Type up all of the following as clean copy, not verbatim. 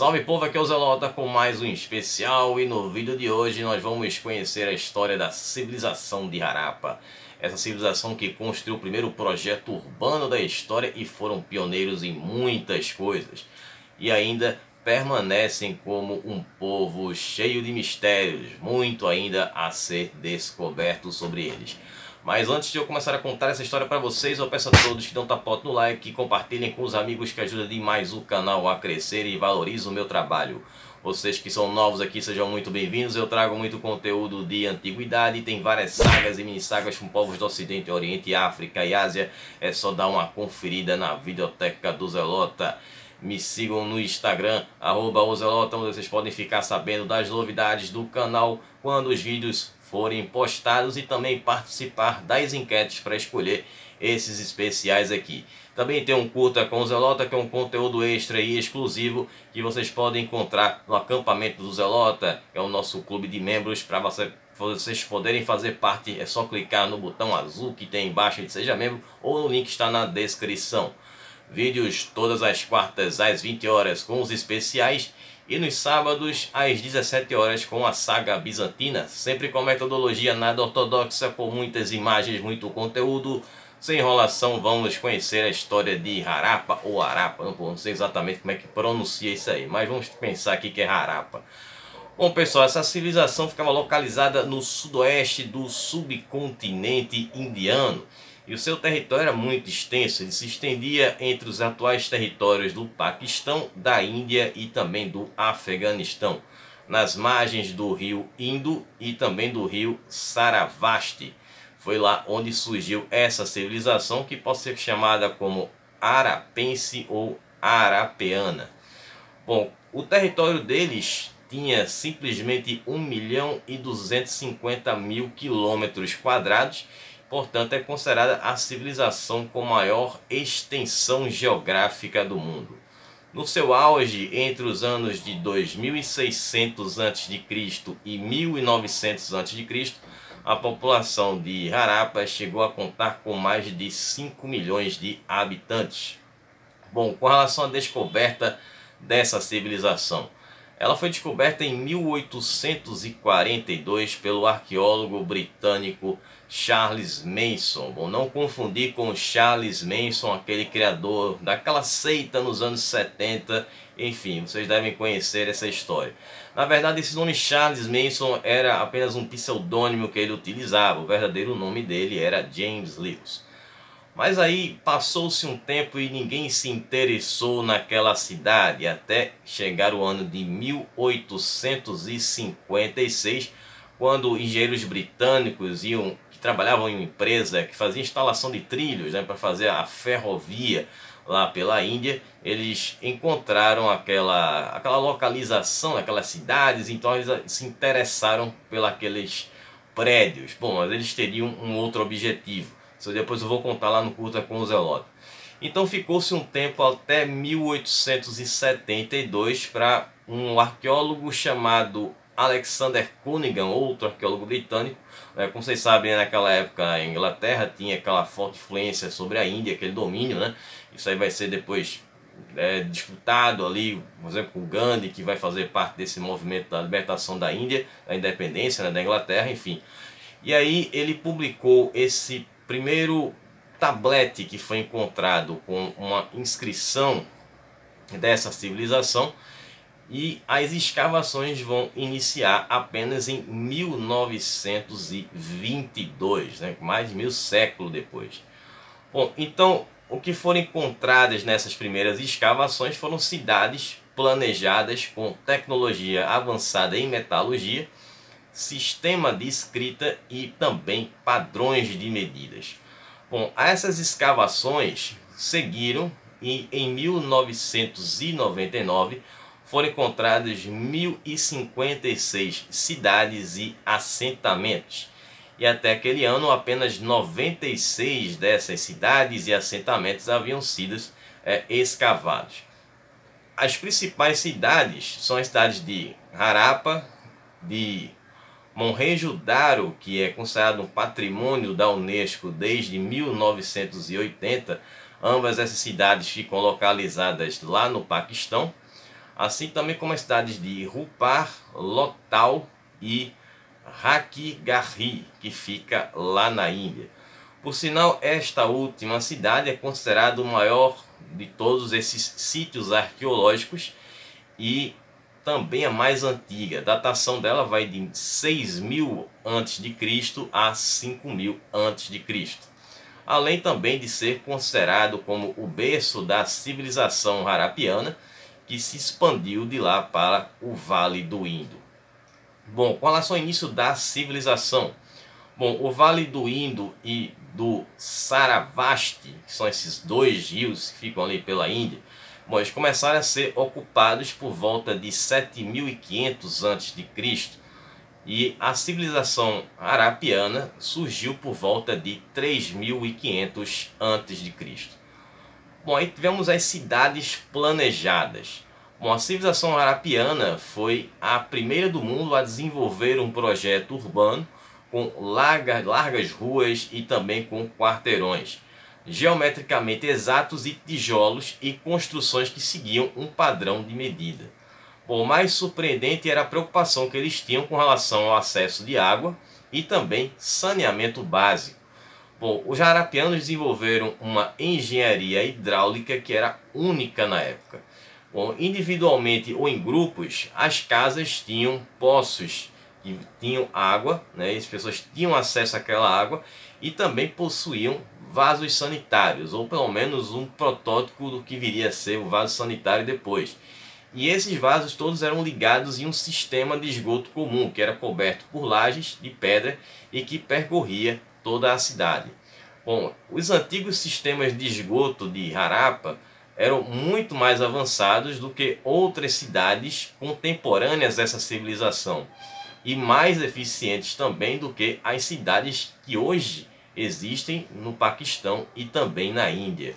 Salve povo, aqui é o Zelota com mais um especial e no vídeo de hoje nós vamos conhecer a história da civilização de Harappa. Essa civilização que construiu o primeiro projeto urbano da história e foram pioneiros em muitas coisas. E ainda permanecem como um povo cheio de mistérios, muito ainda a ser descoberto sobre eles. Mas antes de eu começar a contar essa história para vocês, eu peço a todos que dão tapote no like, que compartilhem com os amigos, que ajuda demais o canal a crescer e valorizam o meu trabalho. Vocês que são novos aqui, sejam muito bem-vindos. Eu trago muito conteúdo de antiguidade, tem várias sagas e mini-sagas com povos do Ocidente, Oriente, África e Ásia. É só dar uma conferida na videoteca do Zelota. Me sigam no Instagram, @ozelota, onde vocês podem ficar sabendo das novidades do canal quando os vídeos forem postados e também participar das enquetes para escolher esses especiais aqui. Também tem um curta com o Zelota, que é um conteúdo extra e exclusivo que vocês podem encontrar no acampamento do Zelota, que é o nosso clube de membros. Para vocês poderem fazer parte, é só clicar no botão azul que tem embaixo de Seja Membro, ou no link que está na descrição. Vídeos todas as quartas às 20 horas com os especiais e nos sábados às 17 horas com a saga bizantina, sempre com metodologia nada ortodoxa, com muitas imagens, muito conteúdo. Sem enrolação, vamos conhecer a história de Harappa ou Harappa, não sei exatamente como é que pronuncia isso aí, mas vamos pensar aqui que é Harappa. Bom pessoal, essa civilização ficava localizada no sudoeste do subcontinente indiano. E o seu território era muito extenso, ele se estendia entre os atuais territórios do Paquistão, da Índia e também do Afeganistão, nas margens do rio Indo e também do rio Saravasti. Foi lá onde surgiu essa civilização, que pode ser chamada como Harapense ou Arapeana. Bom, o território deles tinha simplesmente 1.250.000 km², portanto é considerada a civilização com maior extensão geográfica do mundo. No seu auge, entre os anos de 2600 a.C. e 1900 a.C., a população de Harappa chegou a contar com mais de 5 milhões de habitantes. Bom, com relação à descoberta dessa civilização, ela foi descoberta em 1842 pelo arqueólogo britânico Charles Manson. Bom, não confundir com Charles Manson, aquele criador daquela seita nos anos 70. Enfim, vocês devem conhecer essa história. Na verdade, esse nome Charles Manson era apenas um pseudônimo que ele utilizava. O verdadeiro nome dele era James Lewis. Mas aí passou-se um tempo e ninguém se interessou naquela cidade, até chegar o ano de 1856, quando engenheiros britânicos que trabalhavam em uma empresa que fazia instalação de trilhos, para fazer a ferrovia lá pela Índia, eles encontraram aquela localização, aquelas cidades, então eles se interessaram pelos prédios. Bom, mas eles teriam um outro objetivo. Depois eu vou contar lá no curta com o Zelota. Então ficou-se um tempo até 1872 para um arqueólogo chamado Alexander Cunningham, outro arqueólogo britânico. Como vocês sabem, naquela época a Inglaterra tinha aquela forte influência sobre a Índia, aquele domínio, Isso aí vai ser depois disputado ali, por exemplo, com Gandhi, que vai fazer parte desse movimento da libertação da Índia, da independência, da Inglaterra, enfim. E aí ele publicou esse primeiro tablete que foi encontrado com uma inscrição dessa civilização, e as escavações vão iniciar apenas em 1922, mais de 1000 séculos depois. Bom, então o que foram encontradas nessas primeiras escavações foram cidades planejadas com tecnologia avançada em metalurgia, sistema de escrita e também padrões de medidas. Bom, essas escavações seguiram e em 1999 foram encontradas 1056 cidades e assentamentos. E até aquele ano apenas 96 dessas cidades e assentamentos haviam sido escavados. As principais cidades são as cidades de Harappa, de Mohenjo-Daro, que é considerado um patrimônio da Unesco desde 1980. Ambas essas cidades ficam localizadas lá no Paquistão. assim também como as cidades de Rupar, Lothal e Rakhigarhi, que fica lá na Índia. Por sinal, esta última cidade é considerada o maior de todos esses sítios arqueológicos e também a mais antiga. A datação dela vai de 6.000 a.C. a 5.000 a.C. Além também de ser considerado como o berço da civilização harapiana, que se expandiu de lá para o Vale do Indo. Bom, com relação ao início da civilização, bom, o Vale do Indo e do Saravasti, que são esses dois rios que ficam ali pela Índia, bom, eles começaram a ser ocupados por volta de 7.500 a.C. e a civilização harapiana surgiu por volta de 3.500 a.C. Bom, aí tivemos as cidades planejadas. Bom, a civilização harapiana foi a primeira do mundo a desenvolver um projeto urbano com largas ruas e também com quarteirões geometricamente exatos e tijolos e construções que seguiam um padrão de medida. Bom, o mais surpreendente era a preocupação que eles tinham com relação ao acesso de água e também saneamento básico. Bom, os harapianos desenvolveram uma engenharia hidráulica que era única na época. Bom, individualmente ou em grupos, as casas tinham poços que tinham água, né? As pessoas tinham acesso àquela água e também possuíam vasos sanitários, ou pelo menos um protótipo do que viria a ser o vaso sanitário depois. E esses vasos todos eram ligados em um sistema de esgoto comum, que era coberto por lajes de pedra e que percorria toda a cidade. Bom, os antigos sistemas de esgoto de Harappa eram muito mais avançados do que outras cidades contemporâneas dessa civilização e mais eficientes também do que as cidades que hoje existem no Paquistão e também na Índia.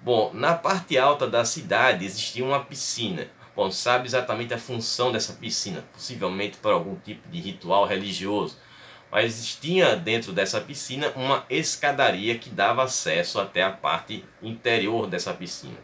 Bom, na parte alta da cidade existia uma piscina. Bom, sabe exatamente a função dessa piscina, possivelmente para algum tipo de ritual religioso. Mas existia dentro dessa piscina uma escadaria que dava acesso até a parte interior dessa piscina.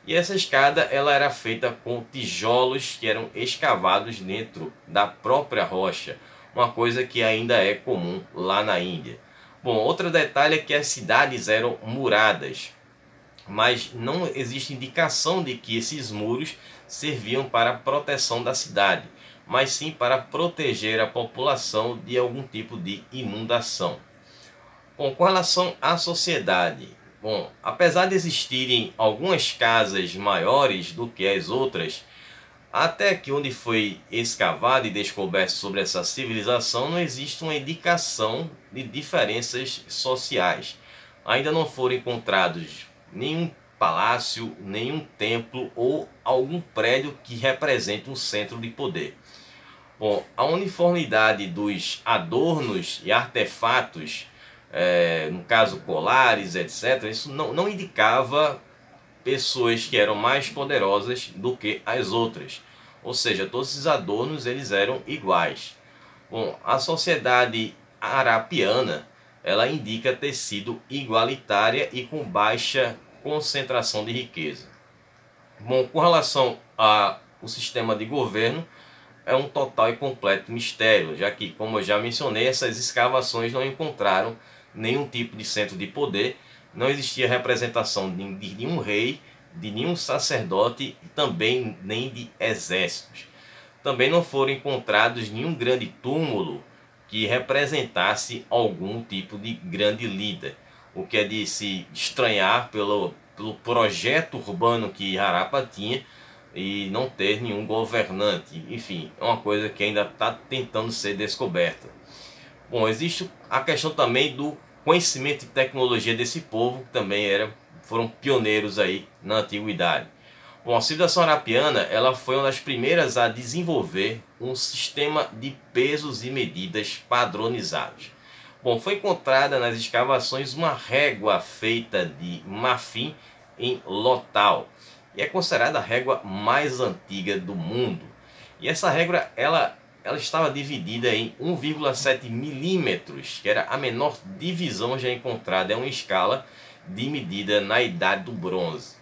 E essa escada ela era feita com tijolos que eram escavados dentro da própria rocha, uma coisa que ainda é comum lá na Índia. Bom, outro detalhe é que as cidades eram muradas, mas não existe indicação de que esses muros serviam para a proteção da cidade, mas sim para proteger a população de algum tipo de inundação. Bom, com relação à sociedade, bom, apesar de existirem algumas casas maiores do que as outras, até que onde foi escavado e descoberto sobre essa civilização não existe uma indicação de diferenças sociais. Ainda não foram encontrados nenhum palácio, nenhum templo ou algum prédio que represente um centro de poder. Bom, a uniformidade dos adornos e artefatos, no caso colares, etc., isso não indicava pessoas que eram mais poderosas do que as outras. Ou seja, todos esses adornos eles eram iguais. Bom, a sociedade harapiana ela indica ter sido igualitária e com baixa concentração de riqueza. Bom, com relação ao sistema de governo, é um total e completo mistério, já que, como eu já mencionei, essas escavações não encontraram nenhum tipo de centro de poder, não existia representação de nenhum rei, de nenhum sacerdote e também nem de exércitos. Também não foram encontrados nenhum grande túmulo que representasse algum tipo de grande líder, o que é de se estranhar pelo projeto urbano que Harappa tinha e não ter nenhum governante. Enfim, é uma coisa que ainda está tentando ser descoberta. Bom, existe a questão também do conhecimento e tecnologia desse povo, que também foram pioneiros aí na antiguidade. Bom, a civilização harapiana ela foi uma das primeiras a desenvolver um sistema de pesos e medidas padronizados. Bom, foi encontrada nas escavações uma régua feita de marfim em Lothal, e é considerada a régua mais antiga do mundo. E essa régua ela estava dividida em 1,7 milímetros, que era a menor divisão já encontrada em uma escala de medida na Idade do Bronze.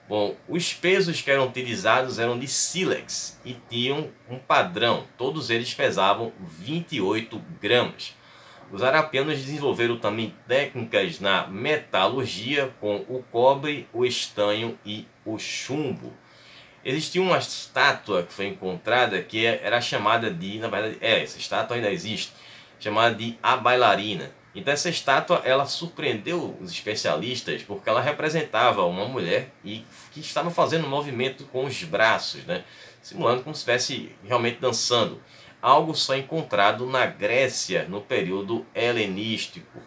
Bom, os pesos que eram utilizados eram de sílex e tinham um padrão, todos eles pesavam 28 gramas. Os arapianos desenvolveram também técnicas na metalurgia com o cobre, o estanho e o chumbo. Existia uma estátua que foi encontrada que era chamada de, na verdade, essa estátua ainda existe, chamada de A Bailarina. Então essa estátua ela surpreendeu os especialistas porque ela representava uma mulher e que estava fazendo um movimento com os braços, né? Simulando como se estivesse realmente dançando. Algo só encontrado na Grécia no período helenístico.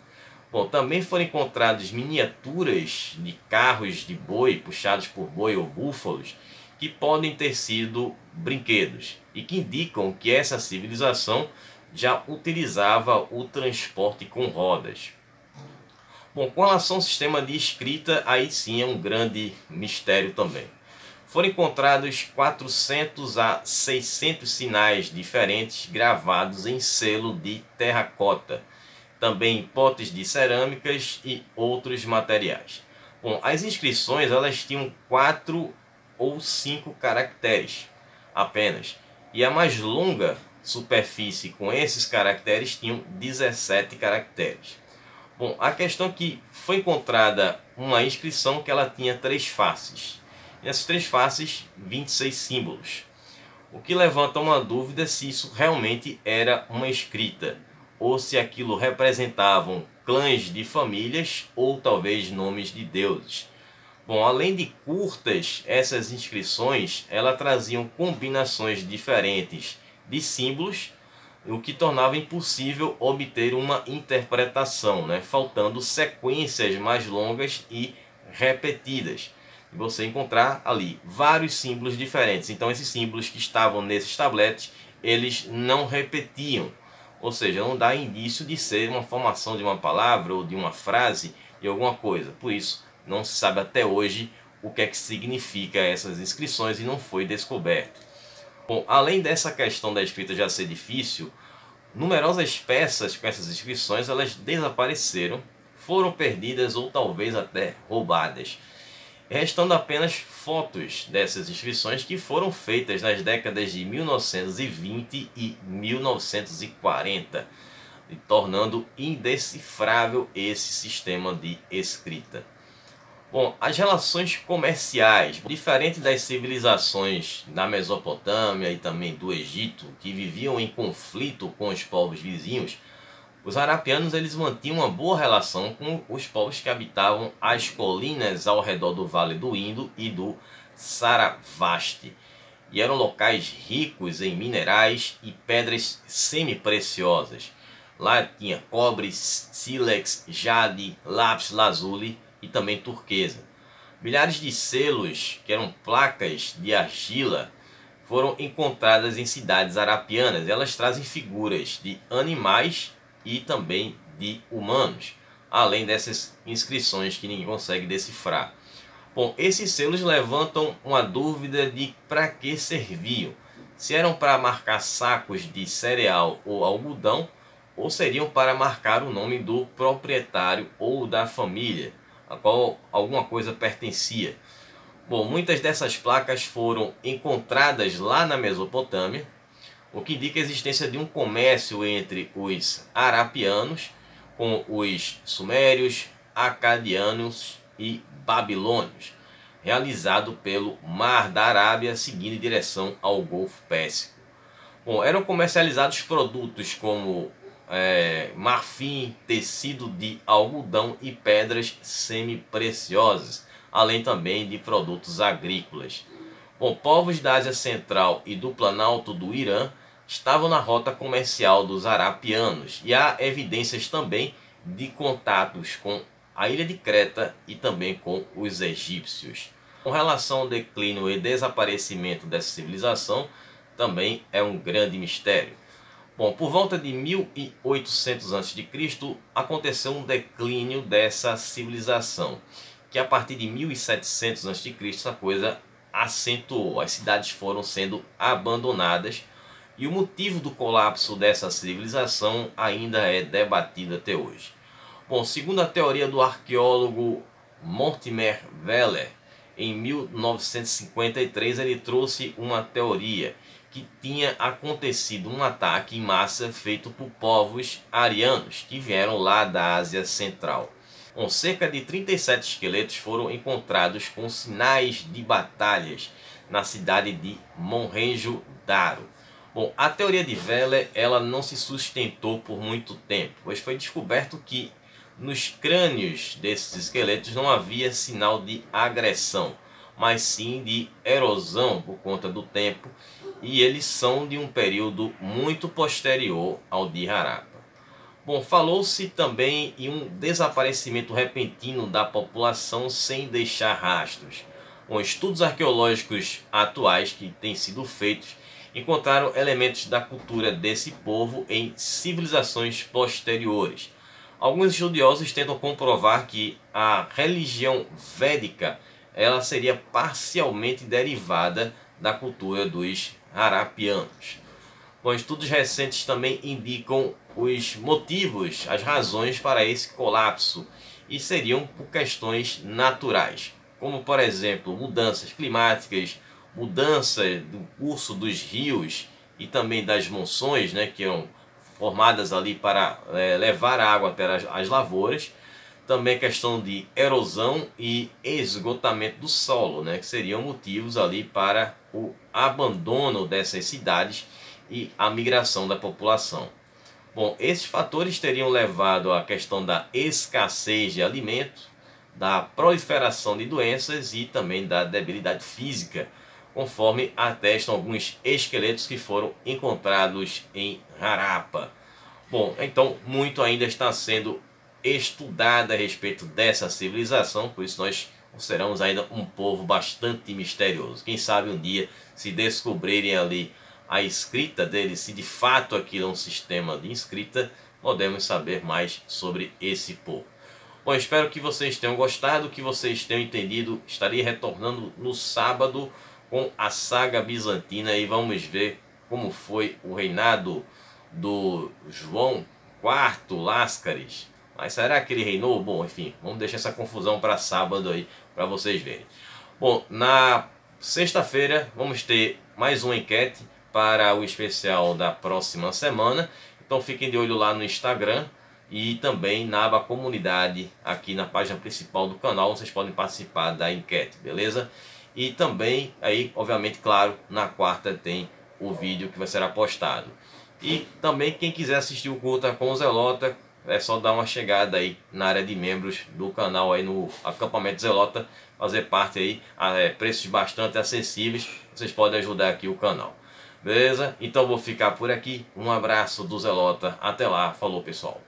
Bom, também foram encontradas miniaturas de carros de boi puxados por boi ou búfalos que podem ter sido brinquedos e que indicam que essa civilização já utilizava o transporte com rodas. Bom, com relação ao sistema de escrita, aí sim é um grande mistério também. Foram encontrados 400 a 600 sinais diferentes gravados em selo de terracota, também potes de cerâmicas e outros materiais. Bom, as inscrições elas tinham 4 ou 5 caracteres apenas, e a mais longa superfície com esses caracteres tinham 17 caracteres. Bom, a questão é que foi encontrada uma inscrição que ela tinha 3 faces. Nessas 3 faces, 26 símbolos. O que levanta uma dúvida se isso realmente era uma escrita, ou se aquilo representavam clãs de famílias ou talvez nomes de deuses. Bom, além de curtas, essas inscrições elas traziam combinações diferentes de símbolos, o que tornava impossível obter uma interpretação, né? Faltando sequências mais longas e repetidas. E você encontrar ali vários símbolos diferentes. Então esses símbolos que estavam nesses tabletes, eles não repetiam. Ou seja, não dá indício de ser uma formação de uma palavra ou de uma frase de alguma coisa. Por isso, não se sabe até hoje o que é que significa essas inscrições e não foi descoberto. Bom, além dessa questão da escrita já ser difícil, numerosas peças com essas inscrições elas desapareceram, foram perdidas ou talvez até roubadas, restando apenas fotos dessas inscrições que foram feitas nas décadas de 1920 e 1940, e tornando indecifrável esse sistema de escrita. Bom, as relações comerciais, diferente das civilizações da Mesopotâmia e também do Egito, que viviam em conflito com os povos vizinhos, os arapianos eles mantinham uma boa relação com os povos que habitavam as colinas ao redor do Vale do Indo e do Sarasvati, e eram locais ricos em minerais e pedras semi-preciosas. Lá tinha cobre, sílex, jade, lápis lazuli e também turquesa. Milhares de selos, que eram placas de argila, foram encontradas em cidades arapianas. Elas trazem figuras de animais e também de humanos, além dessas inscrições que ninguém consegue decifrar. Bom, esses selos levantam uma dúvida de para que serviam. Se eram para marcar sacos de cereal ou algodão, ou seriam para marcar o nome do proprietário ou da família a qual alguma coisa pertencia. Bom, muitas dessas placas foram encontradas lá na Mesopotâmia, o que indica a existência de um comércio entre os arapianos com os sumérios, acadianos e babilônios, realizado pelo Mar da Arábia seguindo em direção ao Golfo Pérsico. Bom, eram comercializados produtos como marfim, tecido de algodão e pedras semi-preciosas, além também de produtos agrícolas. Bom, povos da Ásia Central e do Planalto do Irã estavam na rota comercial dos arapianos, e há evidências também de contatos com a ilha de Creta e também com os egípcios. Com relação ao declínio e desaparecimento dessa civilização, também é um grande mistério. Bom, por volta de 1800 a.C. aconteceu um declínio dessa civilização, que a partir de 1700 a.C. a coisa acentuou, as cidades foram sendo abandonadas e o motivo do colapso dessa civilização ainda é debatido até hoje. Bom, segundo a teoria do arqueólogo Mortimer Weller, em 1953, ele trouxe uma teoria que tinha acontecido um ataque em massa feito por povos arianos que vieram lá da Ásia Central. Bom, cerca de 37 esqueletos foram encontrados com sinais de batalhas na cidade de Mohenjo-Daro. Bom, a teoria de Wheeler ela não se sustentou por muito tempo, pois foi descoberto que nos crânios desses esqueletos não havia sinal de agressão, mas sim de erosão por conta do tempo, e eles são de um período muito posterior ao de Harappa. Bom, falou-se também em um desaparecimento repentino da população sem deixar rastros. Bom, estudos arqueológicos atuais que têm sido feitos encontraram elementos da cultura desse povo em civilizações posteriores. Alguns estudiosos tentam comprovar que a religião védica ela seria parcialmente derivada da cultura dos harappianos. Bom, estudos recentes também indicam os motivos, as razões para esse colapso, e seriam por questões naturais, como por exemplo mudanças climáticas, mudança do curso dos rios e também das monções, né, que eram formadas ali para levar a água até as lavouras. Também questão de erosão e esgotamento do solo, né, que seriam motivos ali para o abandono dessas cidades e a migração da população. Bom, esses fatores teriam levado à questão da escassez de alimentos, da proliferação de doenças e também da debilidade física, conforme atestam alguns esqueletos que foram encontrados em Harappa. Bom, então muito ainda está sendo estudado a respeito dessa civilização, por isso nós consideramos ainda um povo bastante misterioso. Quem sabe um dia, se descobrirem ali a escrita deles, se de fato aquilo é um sistema de escrita, podemos saber mais sobre esse povo. Bom, espero que vocês tenham gostado, que vocês tenham entendido. Estarei retornando no sábado com a saga bizantina e vamos ver como foi o reinado do João IV Láscaris. Mas será que ele reinou? Bom, enfim, vamos deixar essa confusão para sábado aí, para vocês verem. Bom, na sexta-feira vamos ter mais uma enquete para o especial da próxima semana. Então fiquem de olho lá no Instagram e também na aba comunidade, aqui na página principal do canal, vocês podem participar da enquete, beleza? E também aí, obviamente, claro, na quarta tem o vídeo que vai ser postado. E também quem quiser assistir o Culta com o Zelota, é só dar uma chegada aí na área de membros do canal aí no Acampamento Zelota, fazer parte aí, preços bastante acessíveis, vocês podem ajudar aqui o canal. Beleza? Então vou ficar por aqui, um abraço do Zelota, até lá, falou pessoal.